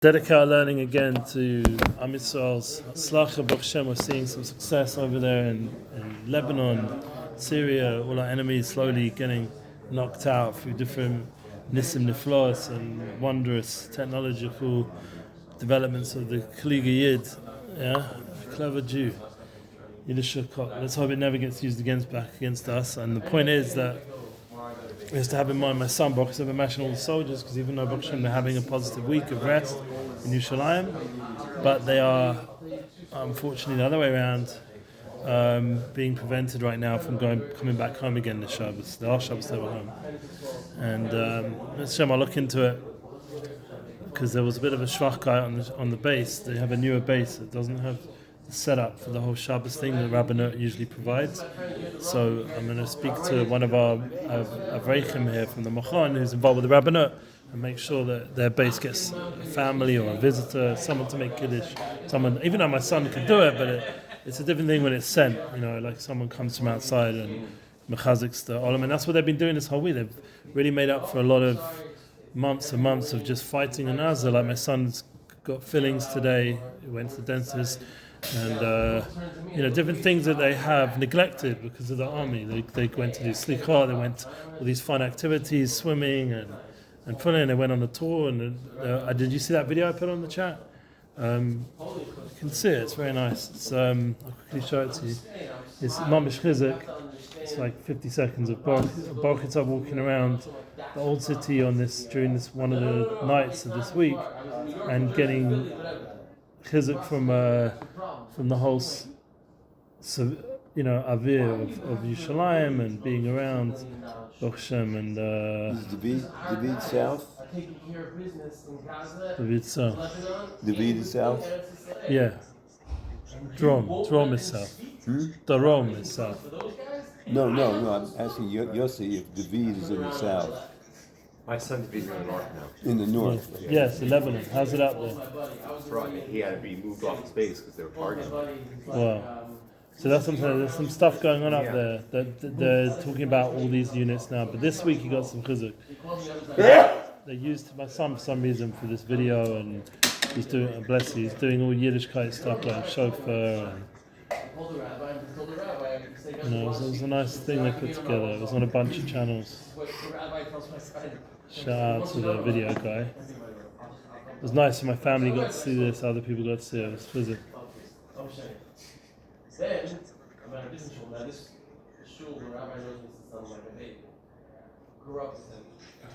Dedicate our learning again to Am Yisrael's Slacha Baruch Hashem. We're seeing some success over there in Lebanon, Syria. All our enemies slowly getting knocked out through different Nisim Niflos and wondrous technological developments of the Kliga Yid. Yeah, clever Jew. YITZCHAK. Let's hope it never gets used back against us. And the point is that we have to have in mind my son, Baruch Hashem, MASHA, all the soldiers, because even though Baruch Hashem, they're having a positive week of rest in Yerushalayim, but they are, unfortunately, the other way around, being prevented right now from coming back home again this Shabbos. There are Shabbos they were home. And Hashem, I'll look into it, because there was a bit of a shvach on the base. They have a newer base that doesn't have set up for the whole Shabbos thing that Rabbanut usually provides. So I'm going to speak to one of our Avreichim here from the Moharan who's involved with the Rabbanut and make sure that their base gets a family or a visitor, someone to make Kiddush. Someone, even though my son could do it, but it's a different thing when it's sent, like someone comes from outside and mechaziks the olam. And that's what they've been doing this whole week. They've really made up for a lot of months and months of just fighting in Gaza. Like my son's got fillings today, he went to the dentist, and different things that they have neglected because of the army. They went to do slicha, they went to all these fun activities, swimming and pulling. They went on a tour. And did you see that video I put on the chat? You can see it. It's very nice. It's I'll quickly show it to you. It's mamish chizuk. It's like 50 seconds of Baruch Yitzchak walking around the old city during this one of the nights of this week and getting chizuk from the whole avir of Yerushalayim and being around Baruch Hashem and Is David south? David south. David is south? Yeah. Drom is south. Darom is south. No, I'm asking Yossi if David is in the south. My son's been in the north now. In the north? Yes, in Lebanon. How's it up there? Right. He had to be moved off his base because they were targeting him. Wow. So that's something. There's some stuff going on up there. They're talking about all these units now. But this week he got some chizuk. They used my son for some reason for this video, and he's doing, bless you, he's doing all Yiddishkeit stuff like chauffeur. And, it was a nice thing they put together. It was on a bunch of channels. Shout out to the video guy. It was nice. My family got to see this. Other people got to see it. It was physical.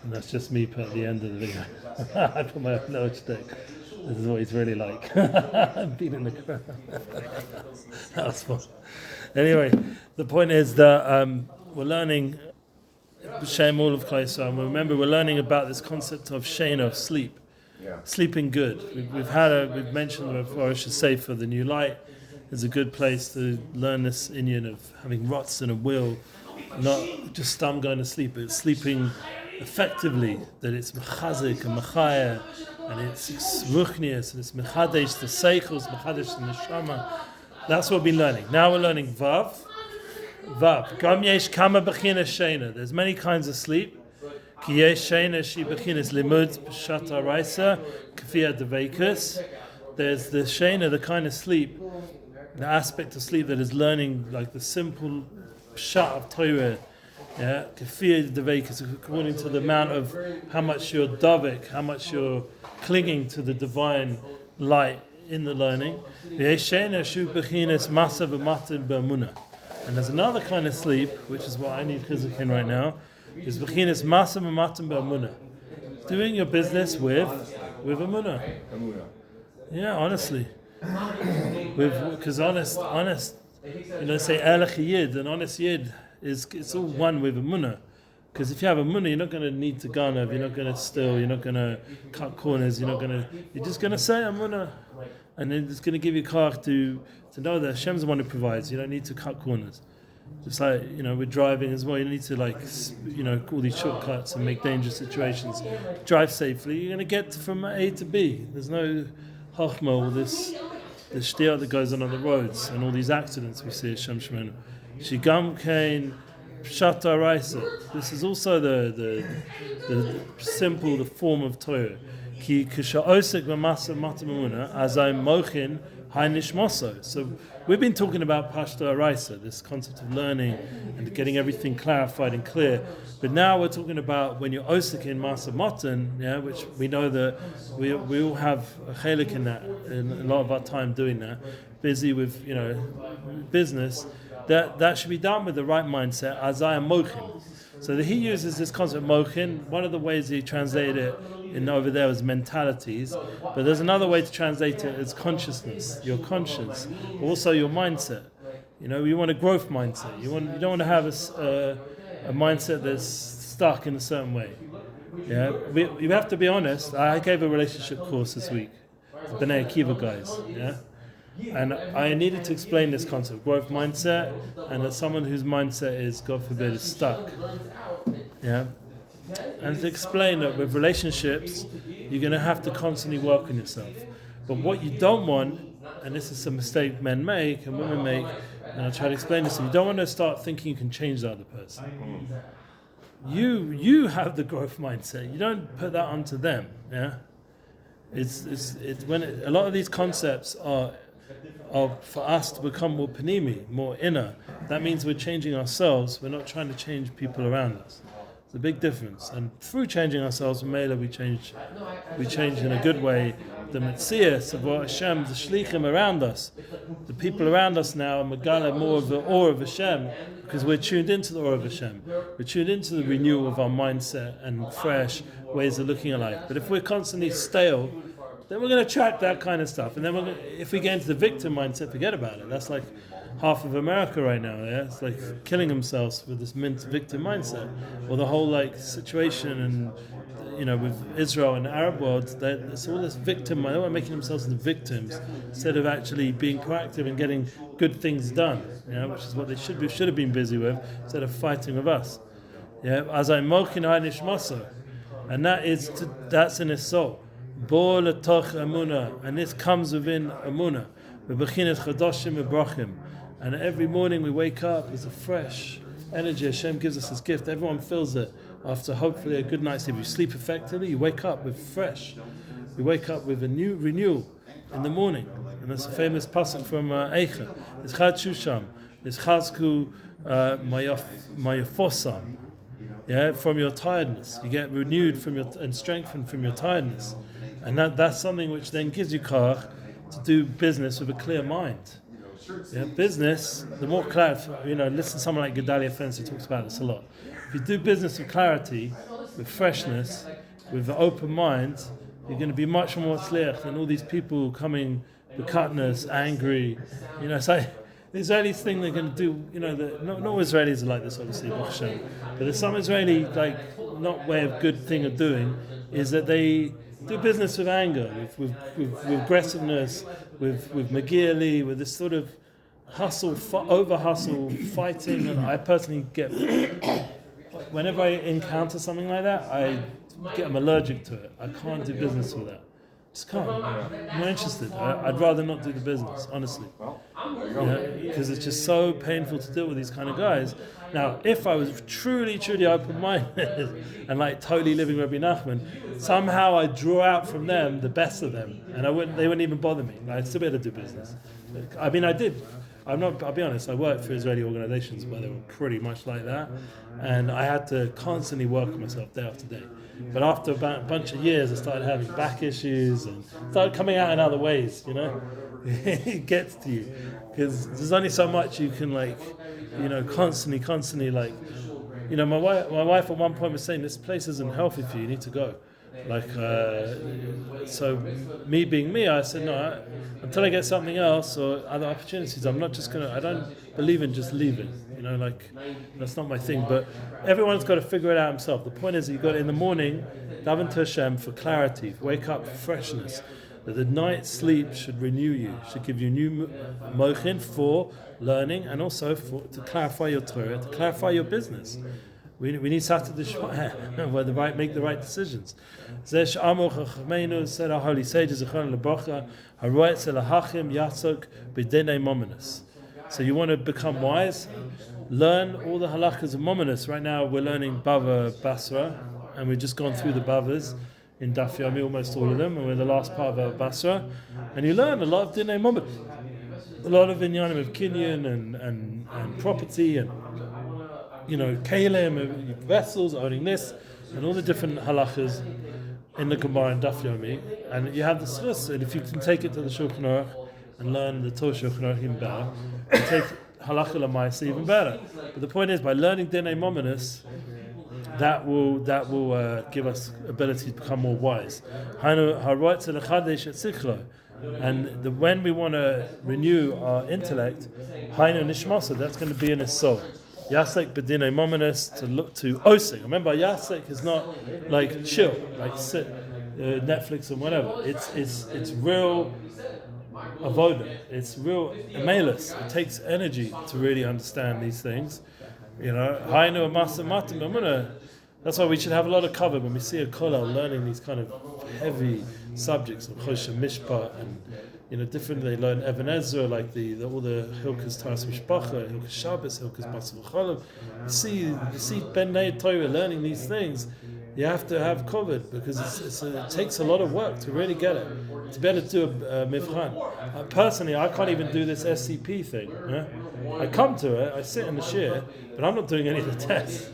And that's just me put at the end of the video. I put my own notes there. This is what he's really like. Being in the crowd. That was fun. Anyway, the point is that we're learning Shem all of Klaisa, and remember we're learning about this concept of Shein, of sleep. Yeah. Sleeping good. We've mentioned the BORUCH for the new light is a good place to learn this Indian of having rots and a will, not just going to sleep, but sleeping effectively, that it's mechazik and mechaya, and it's ruchnius, and it's mechadesh the seichos, mechadesh the neshama. That's what we've been learning. Now we're learning Vav. Gam yesh kama b'chinas sheina. There's many kinds of sleep. Ki yesh sheina she b'chinas limud b'shat haraisa k'fiyat deveikus. There's the sheina, the kind of sleep, the aspect of sleep that is learning like the simple pshat of Torah. Yeah, k'fiyat deveikus, according to the amount of how much you're davik, how much you're clinging to the divine light in the learning. And there's another kind of sleep, which is what I need chizuk in right now, is b'chinas masa v'matan b'amuna. Doing your business with Emuna. Yeah, honestly. Because honest, say Elech Yid, an honest Yid, it's all one with Emuna. Because if you have Emuna, you're not going to need to ganav, you're not going to steal, you're not going to cut corners, you're just going to say Emuna. And then it's going to give you kach to know that Hashem's the one who provides. You don't need to cut corners. Just like, we're driving as well. You don't need to all these shortcuts and make dangerous situations. Drive safely. You're going to get from A to B. There's no chachma, all this shtiyah that goes on the roads and all these accidents we see at Shimshon. Shigam kain pshata raisa. This is also the simple, the form of Torah. Ki kisha'osek b'masa matam emuna as I'm mochin hainishmoso. So we've been talking about Pashto Araisa, this concept of learning and getting everything clarified and clear. But now we're talking about when you're osek in masa matan, which we know that we all have a chelik in that, in a lot of our time doing that, busy with business. That should be done with the right mindset, as I am mochin. So that he uses this concept of mochin. One of the ways he translated it in over there was mentalities, but there's another way to translate it as consciousness, your conscience, also your mindset. You want a growth mindset. You don't want to have a mindset that's stuck in a certain way. You have to be honest. I gave a relationship course this week, the Bnei Akiva guys. And I needed to explain this concept, growth mindset, and as someone whose mindset is, God forbid, is stuck. And to explain that with relationships, you're going to have to constantly work on yourself. But what you don't want, and this is a mistake men make and women make, and I'll try to explain this, you don't want to start thinking you can change the other person. You have the growth mindset. You don't put that onto them. It's when a lot of these concepts are for us to become more panimi, more inner. That means we're changing ourselves. We're not trying to change people around us. It's a big difference. And through changing ourselves, Meir, we change in a good way. The Metzias of what Hashem, the Shlichim around us, the people around us now are Megala more of the awe of Hashem, because we're tuned into the awe of Hashem. We're tuned into the renewal of our mindset and fresh ways of looking at life. But if we're constantly stale, then we're going to attract that kind of stuff. And then if we get into the victim mindset, forget about it. That's like half of America right now. It's like killing themselves with this victim mindset, or the whole situation and with Israel and the Arab world. It's all this victim. They're making themselves into victims instead of actually being proactive and getting good things done. Which is what they should have been busy with instead of fighting with us. As I'm mochin hainishmoso, and that's in his soul. Bo letoch Emuna, and this comes within Emuna. And every morning we wake up with a fresh energy. Hashem gives us this gift. Everyone feels it after hopefully a good night's sleep. You sleep effectively, you wake up with fresh. You wake up with a new renewal in the morning. And that's a famous pasuk from Eicha. It's Chad Shusham. It's Chazku Mayafosam. From your tiredness. You get renewed and strengthened from your tiredness. And that's something which then gives you kach to do business with a clear mind. Business, the more clarity, listen to someone like Gedalia Fence who talks about this a lot. If you do business with clarity, with freshness, with an open mind, you're going to be much more tzliach than all these people coming with cutness, angry. It's like the Israelis think they're going to do, not Israelis are like this, obviously, but there's some Israeli, not way of good thing of doing, is that they do business with anger, with aggressiveness, with McGearley, with this sort of over hustle, fighting. And I personally get, whenever I encounter something like that, I'm allergic to it. I can't do business with that. Just can't. I'm not interested. I'd rather not do the business, honestly. Because it's just so painful to deal with these kind of guys. Now, if I was truly, truly open-minded and totally living Rabbi Nachman, somehow I draw out from them the best of them, and they wouldn't even bother me. I'd still be able to do business. I did. I'll be honest, I worked for Israeli organizations where they were pretty much like that, and I had to constantly work on myself day after day. But after about a bunch of years, I started having back issues and started coming out in other ways, It gets to you. Because there's only so much you can, constantly, my wife at one point was saying, this place isn't healthy for you, you need to go. So me being me, I said, no, until I get something else or other opportunities, I'm not just I don't believe in just leaving, that's not my thing. But everyone's got to figure it out himself. The point is, you've got in the morning, daven to Hashem for clarity, wake up for freshness, that the night's sleep should renew you, should give you new mochin for learning and also to clarify your Torah, to clarify your business. We need Sata D'Shmaya, where make the right decisions. Said our holy sages, so you want to become wise? Learn all the halachas of Mominus. Right now we're learning Bava Basra, and we've just gone through the Bavas. in Daf Yomi, almost all of them, and we're the last part of our Basra. And you learn a lot of Dinei Moment, a lot of inyanim of Kinyan and property and Kalim, vessels, owning this, and all the different halachas in the Gemara and Daf Yomi. And you have the schus, and if you can take it to the Shulchan Aruch and learn the Torah Shulchan Aruch even better, and take halacha l'maisa even better. But the point is, by learning Dinei Mominus, that will give us ability to become more wise. And when we want to renew our intellect, that's going to be in his soul. Yasek b'dinei mominus, to look to osik. Remember, Yasek is not like chill, like sit, Netflix and whatever. It's real avoda. It's real emailus. It takes energy to really understand these things. Hainu amasa matim Emuna. That's why we should have a lot of cover when we see a kollel learning these kind of heavy subjects of Choshen Mishpat and different. They learn Ebenezer, like all the Hilkas Taras Mishpacha, Hilkas Shabbos, Hilkas Basar V'Cholim. You see Ben Nei Torah learning these things. You have to have covered because it takes a lot of work to really get it. It's better to do a mivchan. Personally, I can't even do this SCP thing. I come to it, I sit in the shir, but I'm not doing any of the tests.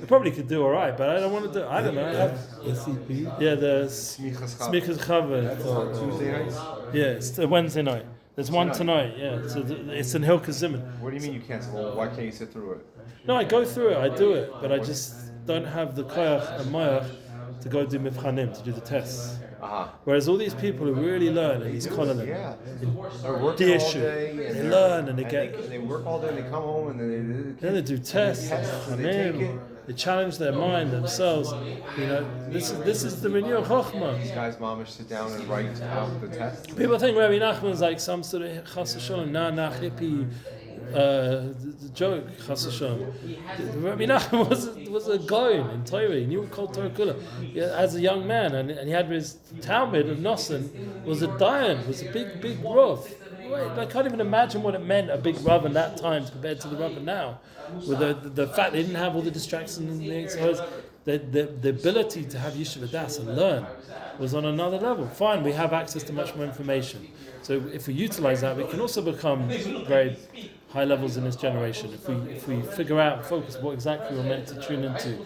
I probably could do all right, but I don't want to do. I don't know. SCP? Yeah, the Smichas Chavah. Tuesday nights? Yeah, it's the Wednesday night. There's one tonight. Yeah, so it's in Hilkas Zimun. What do you mean you can't? Well, why can't you sit through it? No, I go through it. I do it, but I just don't have the koyach and mayach to go do mivchanim, to do the tests. Whereas all these people who really learn in these kollalim, They're working all issue, day. And they learn and they get. They work all day and they come home and Then they do tests. They challenge their mind themselves. This is the renewal chokhmah. these guys, mamish, sit down and write out the test. People think Rabbi Nachman is like some sort of chas v'sholem, hippie joke, chas v'sholem. Rabbi Nachman was a goyin in Torah. He knew called Torah Kula as a young man, and he had his Talmud of Nosson was a dayan, was a big Rav. I can't even imagine what it meant, a big Rav in that time compared to the Rav now. With the fact they didn't have all the distractions and the ability to have Yishuv Das and learn was on another level. Fine, we have access to much more information. So if we utilize that, we can also become very high levels in this generation. If we figure out and focus what exactly we're meant to tune into.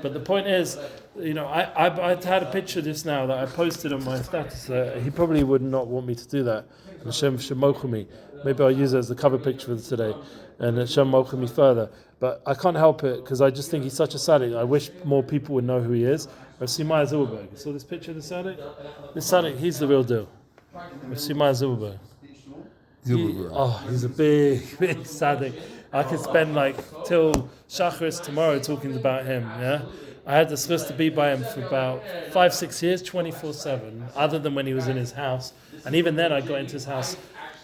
But the point is, I had a picture just now that I posted on my status. He probably would not want me to do that. Hashem shemochu me. Maybe I'll use it as the cover picture for today, and Hashem mochu me further. But I can't help it because I just think he's such a tzaddik. I wish more people would know who he is. Meir Zilberberg. You saw this picture of the tzaddik? This tzaddik, he's the real deal. Meir Zilberberg. He's a big tzaddik. I could spend till Shacharis tomorrow talking about him. Yeah, I had the chance to be by him for about 5-6 years, 24/7. Other than when he was in his house, and even then I got into his house.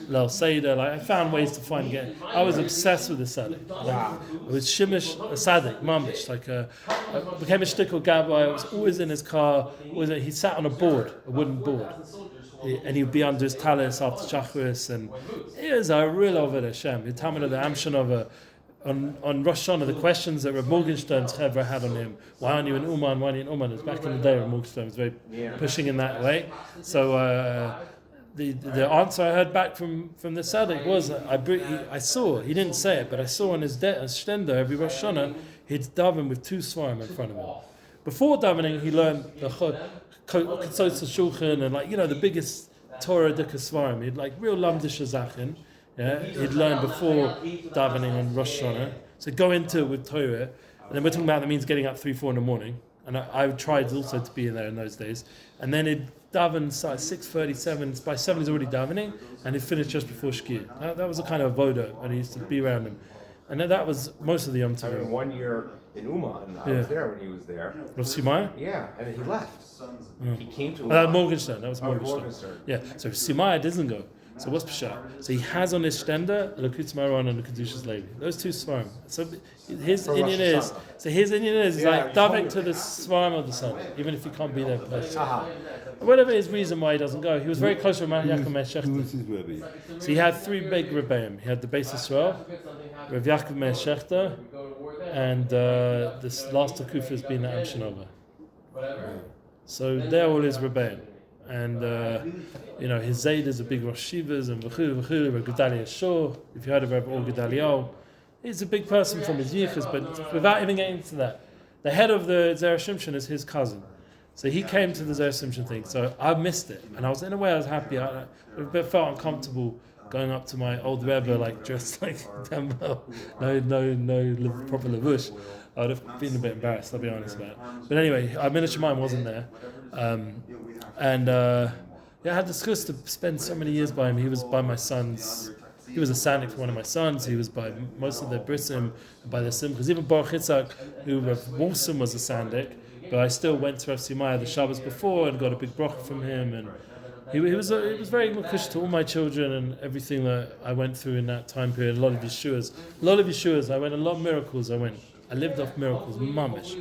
Lel Seder, I found ways to find again. I was obsessed with the tzaddik. It was Shimshon, a tzaddik, mamish. I became a shtickle gabbai. I was always in his car. He sat on a wooden board, and he would be under his talis after Shacharis, and he was a real over Hashem. He told me the Amshon on Rosh Hashanah, the questions that Reb Morgenstern's Chevra had on him. Why aren't you in Uman? Why aren't you in Uman? It was back in the day. Reb Morgenstern was very pushing in that way. So. The answer I heard back from the tzaddik was I saw, he didn't say it, but I saw on his stender every Rosh Hashanah he'd daven with 2 svarim in front of him. Before davening he learned the Ketzos Shulchan and the biggest Torah Dedication svarim. He'd real lamdish zachin. Yeah, he'd learn before davening on Rosh Hashanah. So go into it with Torah, and then we're talking about that means getting up 3-4 in the morning. And I tried also to be in there in those days. And then he'd daven at 6:37. By 7 he's already davening, and he'd finish just before Shkia. That was a kind of avoda, and he used to be around him. And that was most of the Yom Tov. One year in Uman, I was there when he was there. Was Simaya? Yeah, and then he left. He came to Morgenstern. That was Morgenstern. Yeah, so Simaya doesn't go. So what's Peshat? So he has on his stender the Likutei Moharan and the Kedushas Levi. Those 2 svarim. So his Indian is he's davening to the svarim of the sun, even if he can't be there personally. Whatever his reason why he doesn't go, he was very close to Rav Yaakov Meir Shechter. So he had 3 big Rebbeim. He had the Beis Yisrael, Rav Yaakov Meir Shechter, and this last Akufa has been the Amshonova. So they're all his rebbeim. And, his Zayd is a big Rosh Shivas and Rebbe Gedalia Shor. If you heard of Rebbe or Gedaliah, he's a big person from his yichus, but without even getting into that, the head of the Zera Shimshon is his cousin. So he came to the Zera Shimshon thing. So I missed it. And I was, in a way, I was happy. I felt uncomfortable going up to my old Rebbe, like dressed like damn well. No proper lavush. I would have been a bit embarrassed, I'll be honest about it. But anyway, Amina Shemaim wasn't there. I had discussed to spend so many years by him. He was by my sons. He was a sandik for one of my sons. He was by most of their brisim, by their simchas. Even BORUCH YITZCHAK, who Wolfson was a sandik, but I still went to Rav Simaya the Shabbos before and got a big bracha from him. And he was very mukush to all my children and everything that I went through in that time period. A lot of Yeshuas. I went a lot of miracles. I lived off miracles, mamish.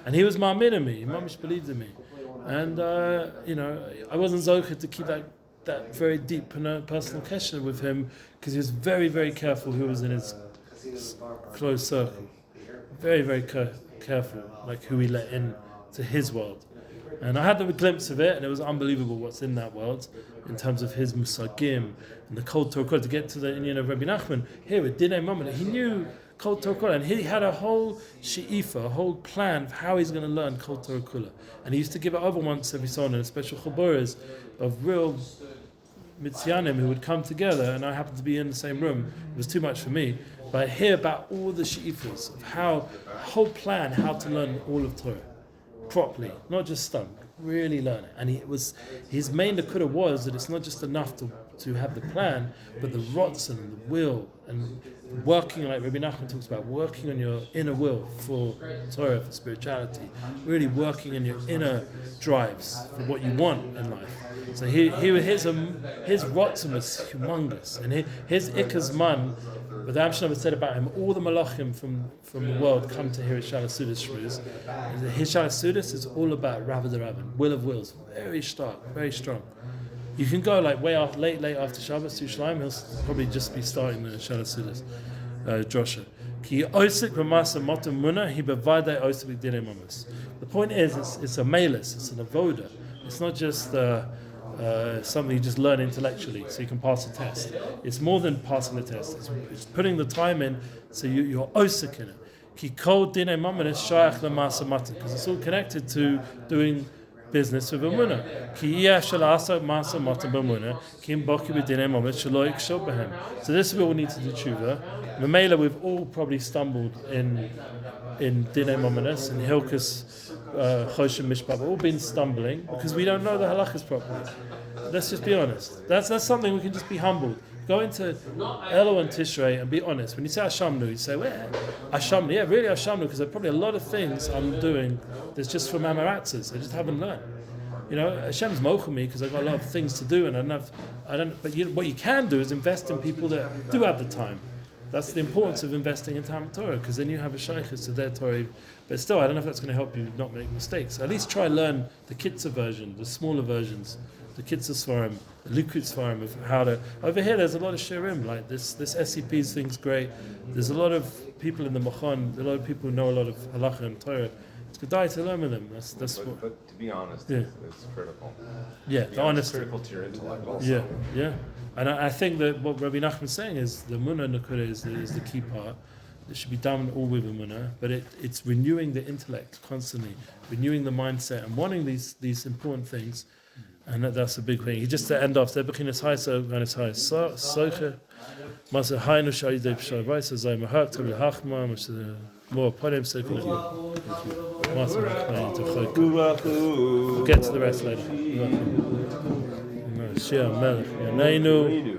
And he was ma'amin in me. He mamish believed in me. And, I wasn't zocher to keep that very deep personal connection with him because he was very, very careful who was in his close circle. Very, very careful, like who he let in to his world. And I had a glimpse of it, and it was unbelievable what's in that world in terms of his musagim and the cold Torah to get to the Indian of Rabbi Nachman. Here with Dinei Mammon, he knew Kol Torah Kula, and he had a whole she'ifa, a whole plan of how he's going to learn Kol Torah Kula. And he used to give it over once every so on, and special choboras of real mitzianim who would come together, and I happened to be in the same room. It was too much for me, but I hear about all the she'ifas of how, a whole plan how to learn all of Torah properly, not just stomach, really learn it. And his main nakuda was that it's not just enough to have the plan, but the rotzen and the will and working, like Rabbi Nachman talks about, working on your inner will for Torah, for spirituality, really working on your inner drives for what you want in life. So his rotzen was humongous, and his ikaz man, but the Amshana said about him, all the malachim from the world come to hear his Shalasudis shmuz. His Shalasudis is all about Ravada Ravin, will of wills, very stark, very strong. You can go like way off, late after Shabbos to Yerushalayim, he'll probably just be starting the Shalasudis, Drosha. The point is, it's a malis, it's an avoda. It's not just something you just learn intellectually so you can pass a test. It's more than passing the test. It's putting the time in so you're osik in it. Because it's all connected to doing business with Emuna. So this is where we need to do tshuva. Mamela, we've all probably stumbled in Dinei Momenes and Hilkus Choshim Mishpah. We've all been stumbling because we don't know the halachas properly. Let's just be honest. That's something we can just be humbled. Go into Elul and Tishrei and be honest. When you say Ashamnu, you say, well, Ashamnu, yeah, really Ashamnu, because there's probably a lot of things I'm doing that's just for Mamaratzes. I just haven't learned. Hashem's mochel me because I've got a lot of things to do, and but what you can do is invest in people that do have the time. That's the importance of investing in Talmud Torah, because then you have a shaykhus to their Torah. But still, I don't know if that's going to help you not make mistakes. At least try learn the Kitzur version, the smaller versions, the Kitzur Svarim, the Likutei Svarim of how to. Over here, there's a lot of shirim like this. This SCP's thing's great. There's a lot of people in the Moharan, a lot of people who know a lot of halacha and Torah. It's good to learn with them. But to be honest, yeah. it's critical. Yeah, the honesty. It's critical to your intellect also. Yeah. And I think that what Rabbi Nachman is saying is the Emuna Nakuda is the key part. It should be done all with Emuna, but it's renewing the intellect constantly, renewing the mindset, and wanting these important things. And that's a big thing. He just to end off, they're beginning high, so going as high. Soche, Masa Hainu Shayde Shavais, as I'm a hurt to the Hachma, which is more upon him, so thank you. We'll get to the rest later. Shia Melech, Yaneinu.